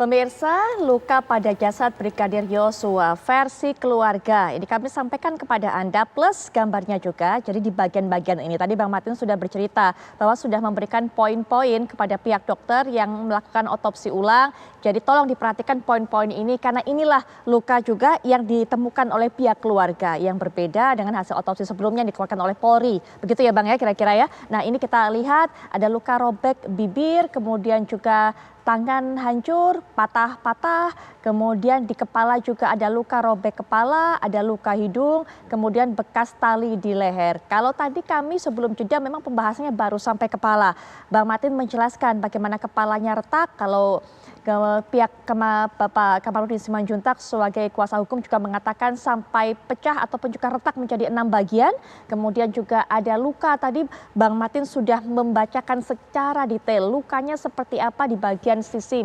Pemirsa, luka pada jasad Brigadir Yosua versi keluarga. Ini kami sampaikan kepada Anda plus gambarnya juga. Jadi di bagian-bagian ini tadi Bang Martin sudah bercerita bahwa sudah memberikan poin-poin kepada pihak dokter yang melakukan otopsi ulang. Jadi tolong diperhatikan poin-poin ini karena inilah luka juga yang ditemukan oleh pihak keluarga yang berbeda dengan hasil otopsi sebelumnya yang dikeluarkan oleh Polri. Begitu ya Bang ya kira-kira ya. Nah ini kita lihat ada luka robek bibir, kemudian juga tangan hancur, patah-patah, kemudian di kepala juga ada luka robek kepala, ada luka hidung, kemudian bekas tali di leher. Kalau tadi kami sebelum jeda memang pembahasannya baru sampai kepala. Bang Martin menjelaskan bagaimana kepalanya retak, kalau pihak Bapak Kamarudin Simanjuntak sebagai kuasa hukum juga mengatakan sampai pecah ataupun juga retak menjadi 6 bagian. Kemudian juga ada luka tadi Bang Martin sudah membacakan secara detail lukanya seperti apa di bagian sisi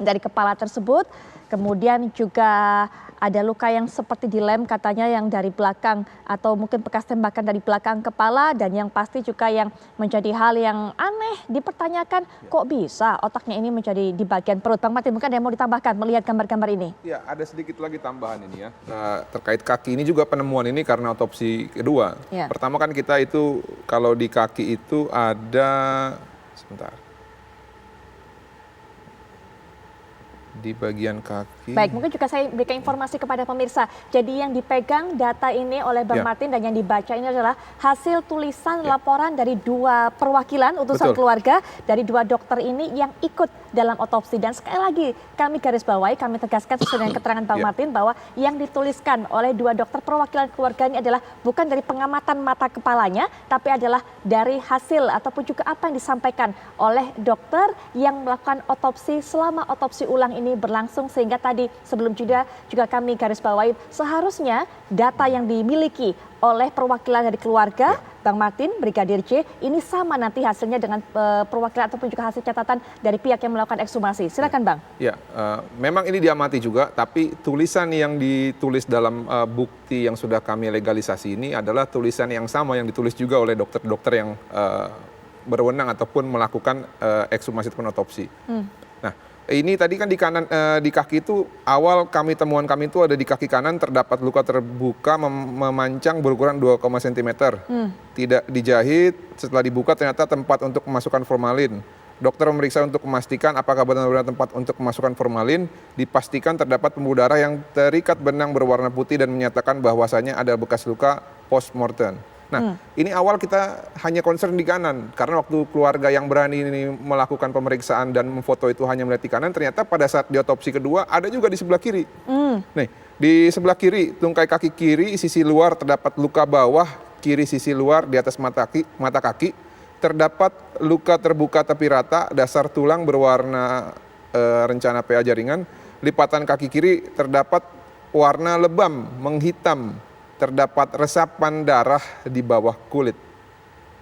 dari kepala tersebut. Kemudian juga ada luka yang seperti dilem katanya yang dari belakang atau mungkin bekas tembakan dari belakang kepala, dan yang pasti juga yang menjadi hal yang aneh dipertanyakan kok bisa otaknya ini menjadi di bagian perut. Bang Martin mungkin ada yang mau ditambahkan melihat gambar-gambar ini? Ya, ada sedikit lagi tambahan ini ya. Terkait kaki ini juga penemuan ini karena otopsi kedua. Ya. Pertama kan kita itu kalau di kaki itu ada sebentar. Di bagian kaki. Baik, mungkin juga saya berikan informasi kepada pemirsa. Jadi yang dipegang data ini oleh Bang Martin dan yang dibaca ini adalah hasil tulisan laporan dari 2 perwakilan utusan keluarga dari 2 dokter ini yang ikut dalam otopsi. Dan sekali lagi kami garis bawahi, kami tegaskan sesuai dengan keterangan Bang Martin bahwa yang dituliskan oleh 2 dokter perwakilan keluarga ini adalah bukan dari pengamatan mata kepalanya, tapi adalah dari hasil ataupun juga apa yang disampaikan oleh dokter yang melakukan otopsi selama otopsi ulang ini berlangsung. Sehingga tadi sebelum jeda juga kami garis bawahi seharusnya data yang dimiliki oleh perwakilan dari keluarga Bang Martin, Brigadir J ini sama nanti hasilnya dengan perwakilan ataupun juga hasil catatan dari pihak yang melakukan ekshumasi. Silakan Bang. Ya, memang ini diamati juga, tapi tulisan yang ditulis dalam bukti yang sudah kami legalisasi ini adalah tulisan yang sama yang ditulis juga oleh dokter-dokter yang berwenang ataupun melakukan ekshumasi ataupun otopsi. Nah, ini tadi kan di kanan di kaki itu awal temuan kami itu ada di kaki kanan terdapat luka terbuka memancang berukuran 2, cm. Tidak dijahit, setelah dibuka ternyata tempat untuk memasukkan formalin. Dokter memeriksa untuk memastikan apakah benar-benar tempat untuk memasukkan formalin, dipastikan terdapat pembuluh darah yang terikat benang berwarna putih dan menyatakan bahwasanya ada bekas luka post-mortem. Nah, ini awal kita hanya concern di kanan, karena waktu keluarga yang berani ini melakukan pemeriksaan dan memfoto itu hanya melihat di kanan, ternyata pada saat di otopsi kedua ada juga di sebelah kiri. Nih, di sebelah kiri, tungkai kaki kiri, sisi luar terdapat luka bawah, kiri sisi luar di atas mata kaki, terdapat luka terbuka tepi rata, dasar tulang berwarna rencana PA jaringan, lipatan kaki kiri terdapat warna lebam, menghitam, terdapat resapan darah di bawah kulit.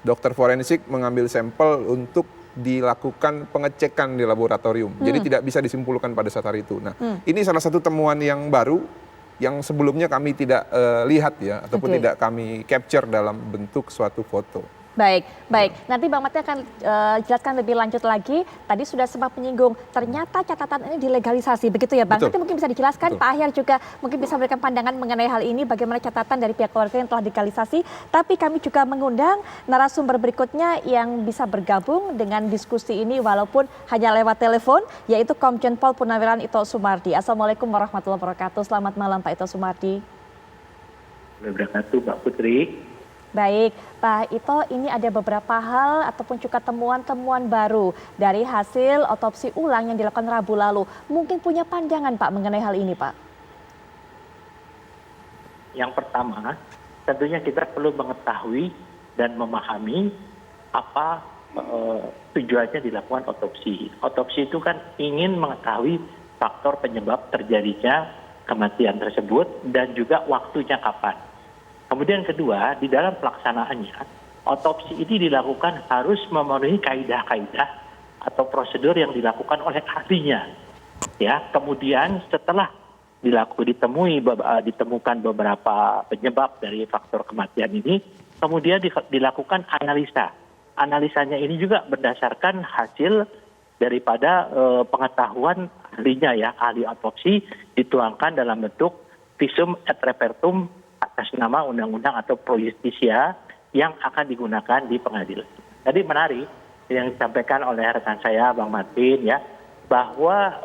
Dokter forensik mengambil sampel untuk dilakukan pengecekan di laboratorium. Jadi tidak bisa disimpulkan pada saat hari itu. Nah, ini salah satu temuan yang baru yang sebelumnya kami tidak lihat ya, ataupun tidak kami capture dalam bentuk suatu foto. Baik. Nanti Bang Martin akan jelaskan lebih lanjut lagi. Tadi sudah sempat menyinggung, ternyata catatan ini dilegalisasi, begitu ya Bang? Nanti mungkin bisa dijelaskan, Pak Ahyar juga mungkin bisa memberikan pandangan mengenai hal ini, bagaimana catatan dari pihak keluarga yang telah dilegalisasi. Tapi kami juga mengundang narasumber berikutnya yang bisa bergabung dengan diskusi ini walaupun hanya lewat telepon, yaitu Komjen Pol Purnawirawan Ito Sumardi. Assalamualaikum warahmatullahi wabarakatuh. Selamat malam Pak Ito Sumardi. Wabarakatuh Mbak Putri. Baik, Pak Ito, ini ada beberapa hal ataupun juga temuan-temuan baru dari hasil otopsi ulang yang dilakukan Rabu lalu. Mungkin punya pandangan Pak mengenai hal ini Pak? Yang pertama, tentunya kita perlu mengetahui dan memahami apa tujuannya dilakukan otopsi. Otopsi itu kan ingin mengetahui faktor penyebab terjadinya kematian tersebut dan juga waktunya kapan. Kemudian kedua, di dalam pelaksanaannya, otopsi ini dilakukan harus memenuhi kaidah-kaidah atau prosedur yang dilakukan oleh ahlinya. Ya, kemudian setelah ditemukan beberapa penyebab dari faktor kematian ini, kemudian dilakukan analisa. Analisanya ini juga berdasarkan hasil daripada pengetahuan ahlinya ya, ahli otopsi dituangkan dalam bentuk visum et repertum atas nama undang-undang atau pro justisia yang akan digunakan di pengadilan. Jadi menarik yang disampaikan oleh rekan saya Bang Martin ya, bahwa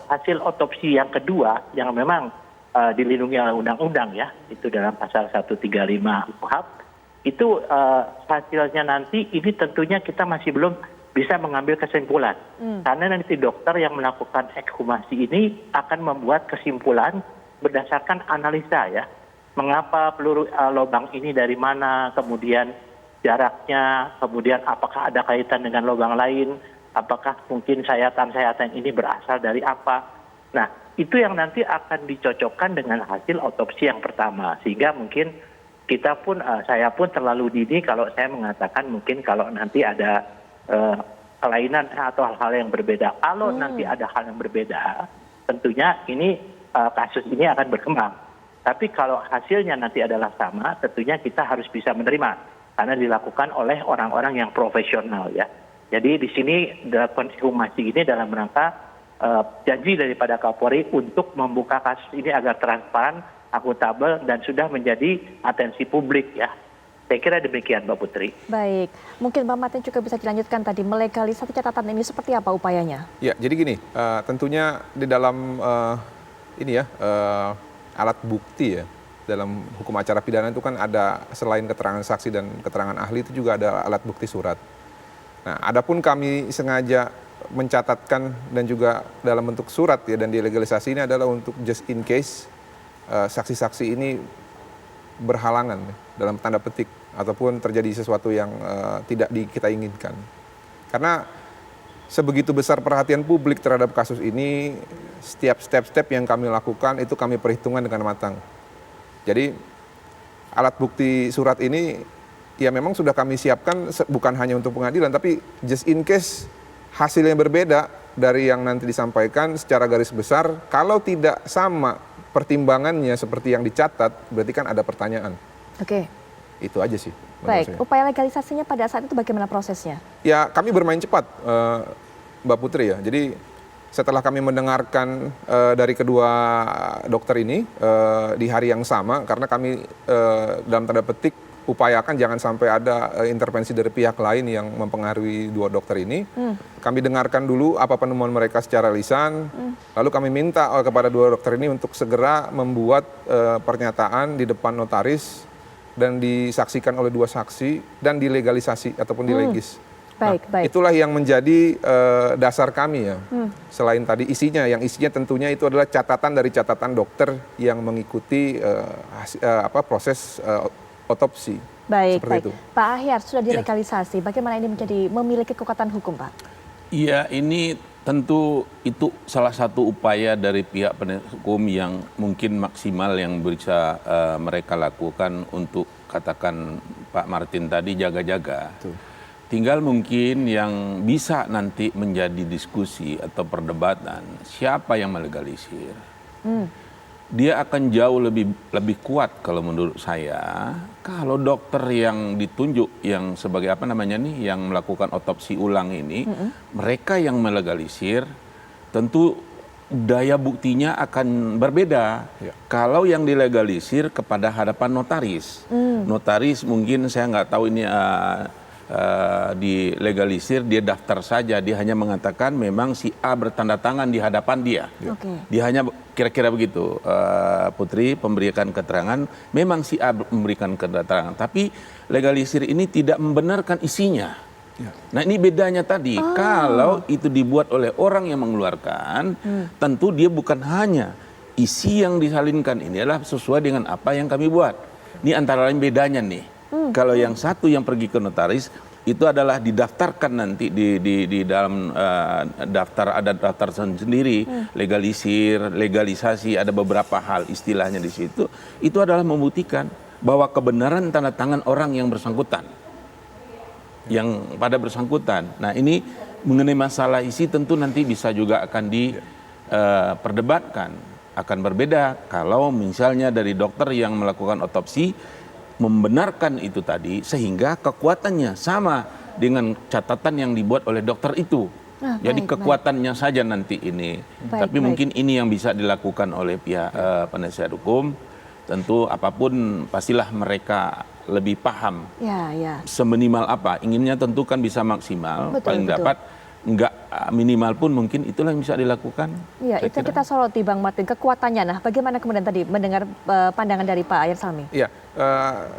hasil otopsi yang kedua yang memang dilindungi oleh undang-undang ya, itu dalam pasal 135 KUHP, itu hasilnya nanti ini tentunya kita masih belum bisa mengambil kesimpulan. Karena nanti dokter yang melakukan ekshumasi ini akan membuat kesimpulan berdasarkan analisa ya. Mengapa peluru lubang ini dari mana, kemudian jaraknya, kemudian apakah ada kaitan dengan lubang lain, apakah mungkin sayatan-sayatan ini berasal dari apa. Nah, itu yang nanti akan dicocokkan dengan hasil otopsi yang pertama. Sehingga mungkin kita pun, saya pun terlalu dini kalau saya mengatakan mungkin kalau nanti ada kelainan atau hal-hal yang berbeda. Kalau nanti ada hal yang berbeda, tentunya ini kasus ini akan berkembang. Tapi kalau hasilnya nanti adalah sama, tentunya kita harus bisa menerima karena dilakukan oleh orang-orang yang profesional ya. Jadi di sini dilakukan ekshumasi ini dalam rangka janji daripada Kapolri untuk membuka kasus ini agar transparan, akuntabel dan sudah menjadi atensi publik ya. Saya kira demikian Mbak Putri. Baik, mungkin Pak Martin juga bisa dilanjutkan tadi, melegalisasi catatan ini seperti apa upayanya? Ya, jadi gini, tentunya di dalam alat bukti ya, dalam hukum acara pidana itu kan ada selain keterangan saksi dan keterangan ahli itu juga ada alat bukti surat. Nah, adapun kami sengaja mencatatkan dan juga dalam bentuk surat ya dan dilegalisasi ini adalah untuk just in case saksi-saksi ini berhalangan ya, dalam tanda petik ataupun terjadi sesuatu yang tidak kita inginkan. Karena sebegitu besar perhatian publik terhadap kasus ini, setiap step-step yang kami lakukan itu kami perhitungkan dengan matang. Jadi alat bukti surat ini ya memang sudah kami siapkan bukan hanya untuk pengadilan, tapi just in case hasilnya berbeda dari yang nanti disampaikan secara garis besar, kalau tidak sama pertimbangannya seperti yang dicatat, berarti kan ada pertanyaan. Oke. Itu aja sih. Baik, upaya legalisasinya pada saat itu bagaimana prosesnya? Ya kami bermain cepat, Mbak Putri ya. Jadi setelah kami mendengarkan dari kedua dokter ini di hari yang sama, karena kami dalam tanda petik upayakan jangan sampai ada intervensi dari pihak lain yang mempengaruhi dua dokter ini. Kami dengarkan dulu apa penemuan mereka secara lisan, lalu kami minta kepada dua dokter ini untuk segera membuat pernyataan di depan notaris dan disaksikan oleh dua saksi dan dilegalisasi ataupun dilegis. Baik, baik. Itulah yang menjadi dasar kami ya. Selain tadi isinya, yang isinya tentunya itu adalah catatan dari catatan dokter yang mengikuti proses otopsi. Baik, baik. Itu. Pak Ahyar, sudah dilegalisasi. Bagaimana ini memiliki kekuatan hukum, Pak? Iya, ini tentu itu salah satu upaya dari pihak penegak hukum yang mungkin maksimal yang bisa mereka lakukan untuk katakan Pak Martin tadi jaga-jaga. Tinggal mungkin yang bisa nanti menjadi diskusi atau perdebatan siapa yang melegalisir. Dia akan jauh lebih kuat kalau menurut saya kalau dokter yang ditunjuk yang sebagai yang melakukan otopsi ulang ini mereka yang melegalisir tentu daya buktinya akan berbeda. Kalau yang dilegalisir kepada hadapan notaris. Notaris mungkin saya nggak tahu ini dilegalisir, dia daftar saja, dia hanya mengatakan memang si A bertanda tangan di hadapan dia. Dia hanya kira-kira begitu, Putri, memberikan keterangan, memang si A memberikan keterangan, tapi legalisir ini tidak membenarkan isinya. Nah ini bedanya tadi, kalau itu dibuat oleh orang yang mengeluarkan, tentu dia bukan hanya isi yang disalinkan, ini adalah sesuai dengan apa yang kami buat. Ini antara lain bedanya nih. Kalau yang satu yang pergi ke notaris itu adalah didaftarkan nanti di dalam daftar, ada daftar sendiri, legalisasi, ada beberapa hal istilahnya di situ. Itu adalah membuktikan bahwa kebenaran tanda tangan orang yang bersangkutan, yang pada bersangkutan. Nah ini mengenai masalah isi tentu nanti bisa juga akan diperdebatkan, akan berbeda kalau misalnya dari dokter yang melakukan otopsi membenarkan itu tadi sehingga kekuatannya sama dengan catatan yang dibuat oleh dokter itu. Jadi baik, kekuatannya saja nanti ini. Baik, Tapi baik. mungkin ini yang bisa dilakukan oleh pihak penasihat hukum. Tentu apapun pastilah mereka lebih paham Ya, ya. seminimal apa. Inginnya tentu kan bisa maksimal, Betul, paling betul. dapat enggak minimal pun mungkin itulah yang bisa dilakukan. Iya, saya itu yang kira. kita soroti Bang Martin, kekuatannya. Nah, bagaimana kemudian tadi mendengar pandangan dari Pak Ayar Salmi? Iya,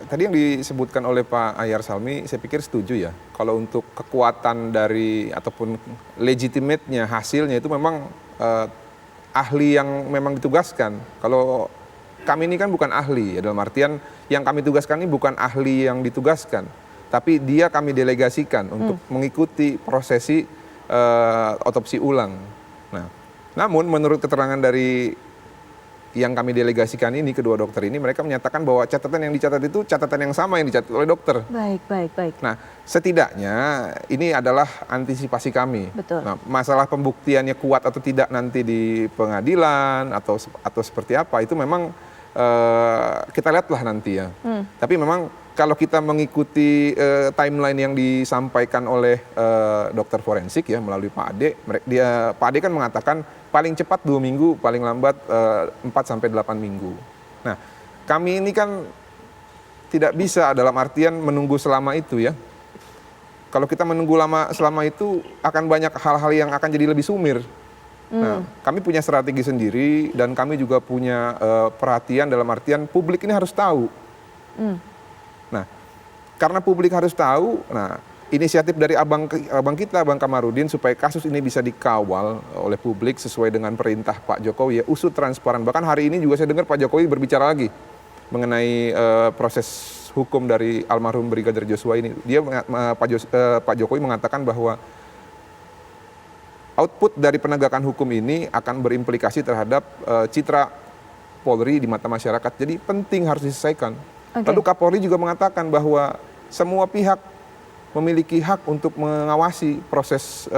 tadi yang disebutkan oleh Pak Ayar Salmi, saya pikir setuju ya. Kalau untuk kekuatan dari ataupun legitimate-nya, hasilnya itu memang ahli yang memang ditugaskan. Kalau kami ini kan bukan ahli, ya, dalam artian yang kami tugaskan ini bukan ahli yang ditugaskan, tapi dia kami delegasikan untuk mengikuti prosesi otopsi ulang. Nah, namun menurut keterangan dari yang kami delegasikan ini, kedua dokter ini, mereka menyatakan bahwa catatan yang dicatat itu catatan yang sama yang dicatat oleh dokter. Baik, baik, baik. Nah, setidaknya ini adalah antisipasi kami. Betul. Nah, masalah pembuktiannya kuat atau tidak nanti di pengadilan atau seperti apa itu memang kita lihatlah nanti ya. Tapi memang kalau kita mengikuti timeline yang disampaikan oleh dokter forensik ya melalui Pak Ade, Pak Ade kan mengatakan paling cepat 2 minggu, paling lambat 4 sampai 8 minggu. Nah, kami ini kan tidak bisa dalam artian menunggu selama itu ya. Kalau kita menunggu selama itu akan banyak hal-hal yang akan jadi lebih sumir. Nah, kami punya strategi sendiri dan kami juga punya perhatian dalam artian publik ini harus tahu. Nah, karena publik harus tahu, nah inisiatif dari abang kita, Abang Kamarudin, supaya kasus ini bisa dikawal oleh publik sesuai dengan perintah Pak Jokowi, ya usut transparan. Bahkan hari ini juga saya dengar Pak Jokowi berbicara lagi mengenai proses hukum dari almarhum Brigadir Joshua ini. Dia Pak Jokowi mengatakan bahwa output dari penegakan hukum ini akan berimplikasi terhadap citra Polri di mata masyarakat. Jadi penting harus diselesaikan. Oke. Lalu Kapolri juga mengatakan bahwa semua pihak memiliki hak untuk mengawasi proses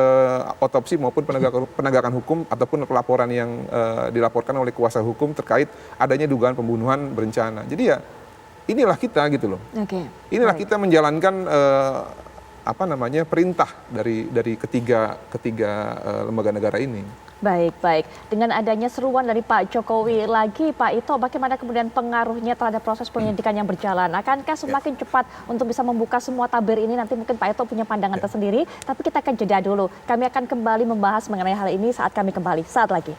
otopsi maupun penegakan hukum ataupun pelaporan yang dilaporkan oleh kuasa hukum terkait adanya dugaan pembunuhan berencana. Jadi ya inilah kita gitu loh. Oke. Inilah Baik. kita menjalankan perintah dari ketiga lembaga negara ini. Baik, baik. Dengan adanya seruan dari Pak Jokowi lagi, Pak Ito, bagaimana kemudian pengaruhnya terhadap proses penyelidikan yang berjalan? Akankah semakin cepat untuk bisa membuka semua tabir ini? Nanti mungkin Pak Ito punya pandangan tersendiri, tapi kita akan jeda dulu. Kami akan kembali membahas mengenai hal ini saat kami kembali. Saat lagi.